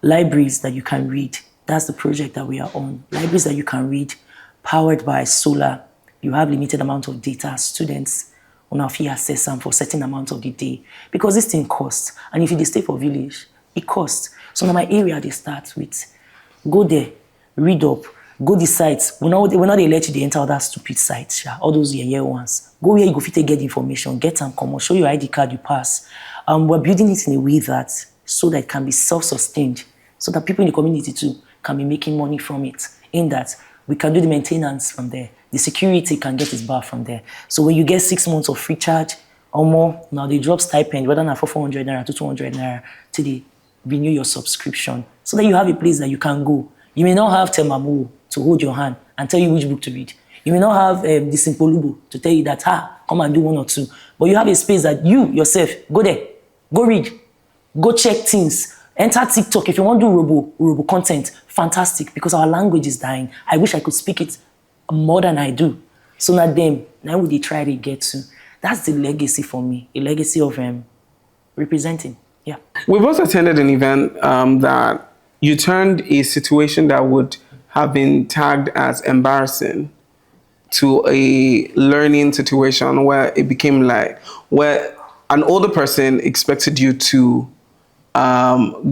Speaker 2: Libraries that you can read. That's the project that we are on. Libraries that you can read, powered by solar. You have limited amount of data. Students on our fee access them for certain amount of the day. Because this thing costs. And if you stay for village, it costs. So now my area, they start with, go there, read up, go the sites. We're not they let you they enter all that stupid sites, all those year ones. Go where you go fit get the information, get them come on, show your ID card, you pass. We're building it in a way that so that it can be self-sustained, so that people in the community too can be making money from it. In that we can do the maintenance from there. The security can get its bar from there. So when you get 6 months of free charge or more, now they drop stipend, whether not for 400 naira to 200 naira, till they renew your subscription. So that you have a place that you can go. You may not have Temamu to hold your hand and tell you which book to read. You may not have the Simpolubu to tell you that, come and do 1 or 2. But you have a space that you yourself, go there, go read, go check things, enter TikTok. If you want to do robo content, fantastic, because our language is dying. I wish I could speak it more than I do. So now would they try to get to. That's the legacy for me, a legacy of representing. Yeah.
Speaker 1: We've also attended an event that you turned a situation that would have been tagged as embarrassing to a learning situation where it became like, where an older person expected you to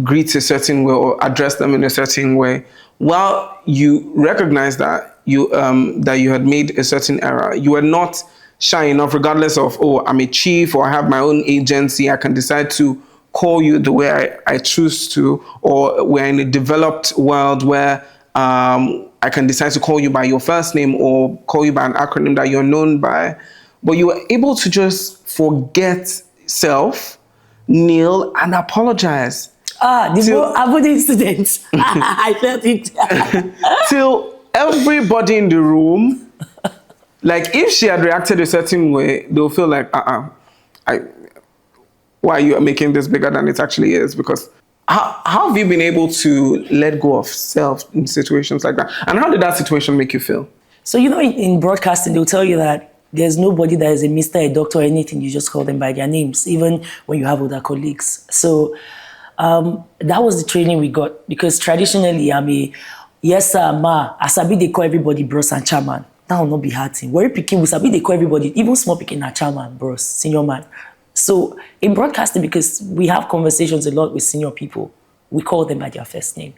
Speaker 1: greet a certain way or address them in a certain way. While you recognize that you had made a certain error, you were not shy enough, regardless of, I'm a chief or I have my own agency, I can decide to call you the way I choose to, or we're in a developed world where I can decide to call you by your first name or call you by an acronym that you're known by. But you were able to just forget self, kneel, and apologize.
Speaker 2: The more avoiding incidents. I felt it.
Speaker 1: Till everybody in the room, like if she had reacted a certain way, they'll feel like, why are you making this bigger than it actually is? Because how have you been able to let go of self in situations like that? And how did that situation make you feel?
Speaker 2: So, in broadcasting, they'll tell you that there's nobody that is a Mr., a doctor, or anything. You just call them by their names, even when you have other colleagues. So that was the training we got, because traditionally, I'm a yes, sir, ma. I sabi they call everybody bros and chairman. That will not be hard thing. Where picking, we sabi they call everybody, even small picking, a chairman, bros, senior man. So in broadcasting, because we have conversations a lot with senior people, we call them by their first name.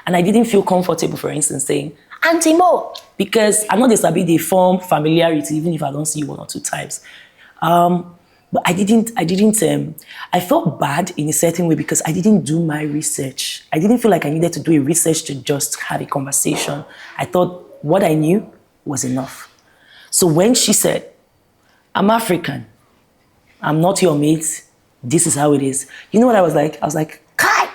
Speaker 2: And I didn't feel comfortable, for instance, saying, Auntie Mo, because I know they sabi they form familiarity, even if I don't see you 1 or 2 times. But I felt bad in a certain way because I didn't do my research. I didn't feel like I needed to do a research to just have a conversation. I thought what I knew was enough. So when she said, I'm African, I'm not your mate, this is how it is. You know what I was like? I was like, Kai!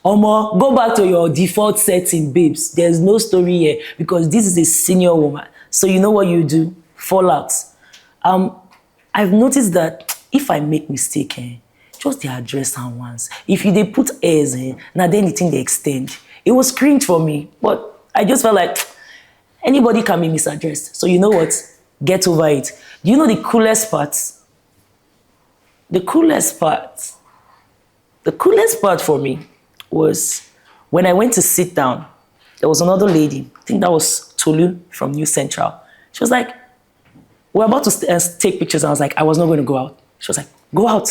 Speaker 2: Omo, go back to your default setting, babes. There's no story here because this is a senior woman. So you know what you do? Fall out. I've noticed that if I make mistake, just they address her once. If they put airs, now then the thing they extend. It was cringe for me, but I just felt like anybody can be misaddressed. So you know what? Get over it. Do you know the coolest part? The coolest part for me was when I went to sit down, there was another lady, I think that was Tolu from New Central. She was like, we're about to take pictures. And I was like, I was not going to go out. She was like, go out.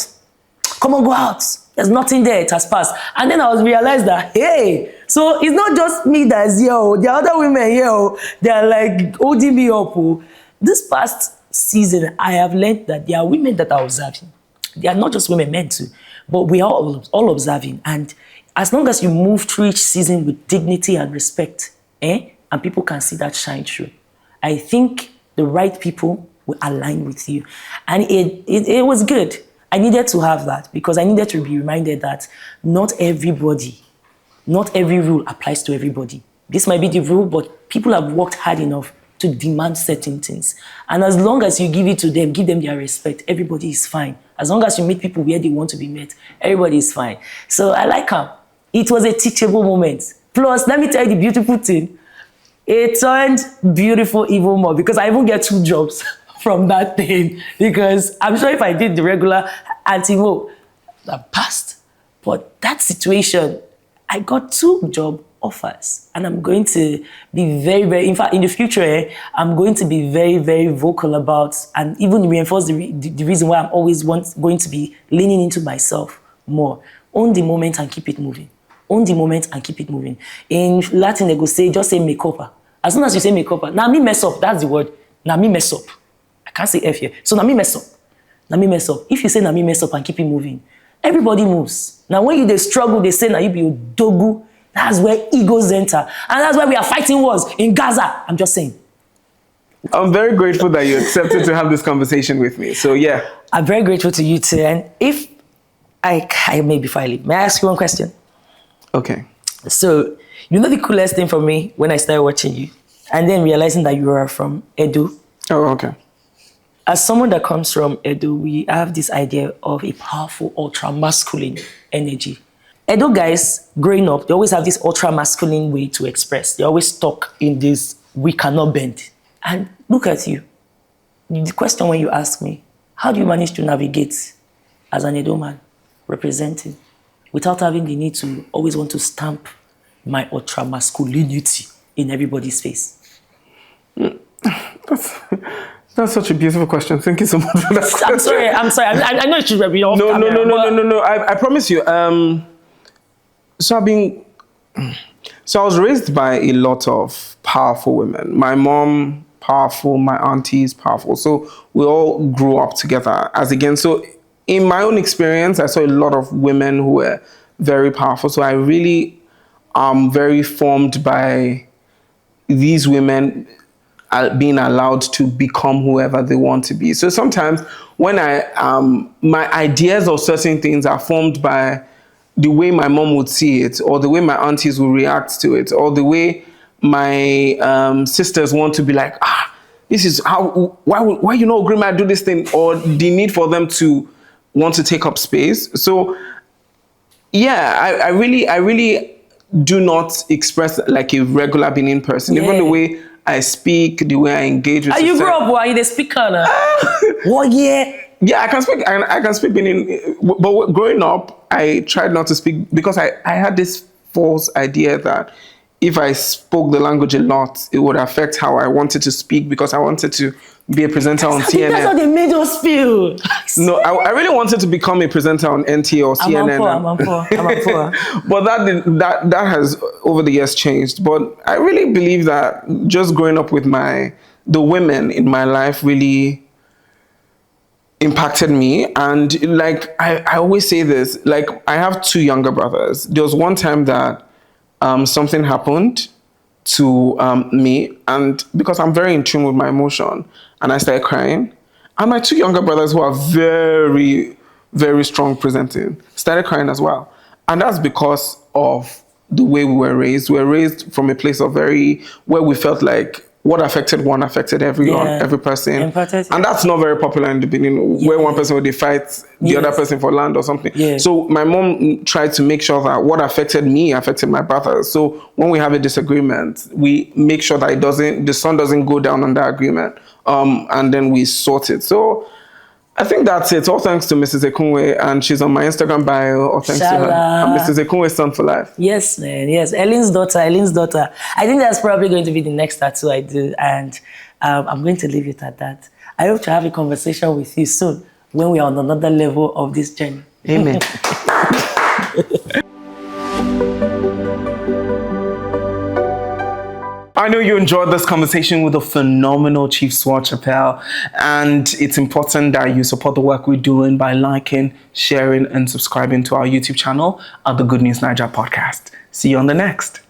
Speaker 2: Come on, go out. There's nothing there. It has passed. And then I realized that, hey, so it's not just me that's here. There are other women here. They are like holding me up. This past season, I have learned that there are women that are observing. They are not just women, men too. But we are all observing. And as long as you move through each season with dignity and respect, and people can see that shine through, I think the right people will align with you. And it was good. I needed to have that because I needed to be reminded that not every rule applies to everybody. This might be the rule, but people have worked hard enough to demand certain things. And as long as you give it to them, give them their respect, everybody is fine. As long as you meet people where they want to be met, everybody is fine. So I like her. It was a teachable moment. Plus, let me tell you the beautiful thing. It turned beautiful even more because I even get 2 jobs from that thing. Because I'm sure if I did the regular anti-mo, I passed. But that situation, I got 2 job offers, and I'm going to be very, very, in fact, in the future, I'm going to be very, very vocal about, and even reinforce the reason why I'm always going to be leaning into myself more. Own the moment and keep it moving. Own the moment and keep it moving. In Latin, they go say, just say make up. As soon as you say make up, now me mess up, that's the word. Now me mess up. I can't say F here. So now me mess up. Now me mess up. If you say now me mess up and keep it moving, everybody moves. Now when you they struggle, they say now you be a dogu. That's where egos enter. And that's why we are fighting wars in Gaza. I'm just saying.
Speaker 1: I'm very grateful that you accepted to have this conversation with me. So yeah.
Speaker 2: I'm very grateful to you too. And if I may before I leave, may I ask you one question?
Speaker 1: Okay.
Speaker 2: So, you know the coolest thing for me when I started watching you and then realizing that you are from Edo?
Speaker 1: Oh, okay.
Speaker 2: As someone that comes from Edo, we have this idea of a powerful, ultra-masculine energy. Edo guys, growing up, they always have this ultra-masculine way to express. They always talk in this, we cannot bend. And look at you. The question when you ask me, how do you manage to navigate as an Edo man, representing, without having the need to always want to stamp my ultra-masculinity in everybody's face?
Speaker 1: That's such a beautiful question. Thank you so much for that question.
Speaker 2: I'm sorry. I know it should be off camera.
Speaker 1: No. I promise you. So I was raised by a lot of powerful women. My mom, powerful. My aunties, powerful. So we all grew up together as again. So in my own experience, I saw a lot of women who were very powerful. So I really am very formed by these women being allowed to become whoever they want to be. So sometimes when my ideas of certain things are formed by the way my mom would see it, or the way my aunties will react to it, or the way my sisters want to be like, this is how, why you not agree to do this thing, or the need for them to want to take up space. So yeah, I really do not express like a regular Benin person. Yeah. Even the way I speak, the way I engage with
Speaker 2: society. You grew up while you the speaker now? What year?
Speaker 1: Yeah, I can speak Benin, but growing up, I tried not to speak because I had this false idea that if I spoke the language a lot, it would affect how I wanted to speak because I wanted to be a presenter on CNN. That's
Speaker 2: how they made us feel.
Speaker 1: No, I really wanted to become a presenter on NT or CNN.
Speaker 2: I'm poor.
Speaker 1: But that has over the years changed. But I really believe that just growing up with the women in my life really impacted me. And like I always say this, like I have 2 younger brothers. There was one time that something happened to me, and because I'm very in tune with my emotion, and I started crying, and my 2 younger brothers who are very, very strong presenting started crying as well. And that's because of the way we were raised. We were raised from a place of where we felt like what affected one affected everyone, every person. Empathetic. And that's not very popular in the beginning, where one person would fight the other person for land or something. Yeah. So my mom tried to make sure that what affected me affected my brothers. So when we have a disagreement, we make sure that the sun doesn't go down on that agreement, and then we sort it. So I think that's it. All thanks to Mrs. Ekunwe, and she's on my Instagram bio. All thanks to her. And Mrs. Ekunwe, Stand for Life. Yes,
Speaker 2: man. Yes, Ellen's daughter. I think that's probably going to be the next tattoo I do, and I'm going to leave it at that. I hope to have a conversation with you soon when we are on another level of this journey.
Speaker 1: Amen. I know you enjoyed this conversation with the phenomenal Chief Suo Chapele, and it's important that you support the work we're doing by liking, sharing, and subscribing to our YouTube channel at the Good News Niger podcast. See you on the next.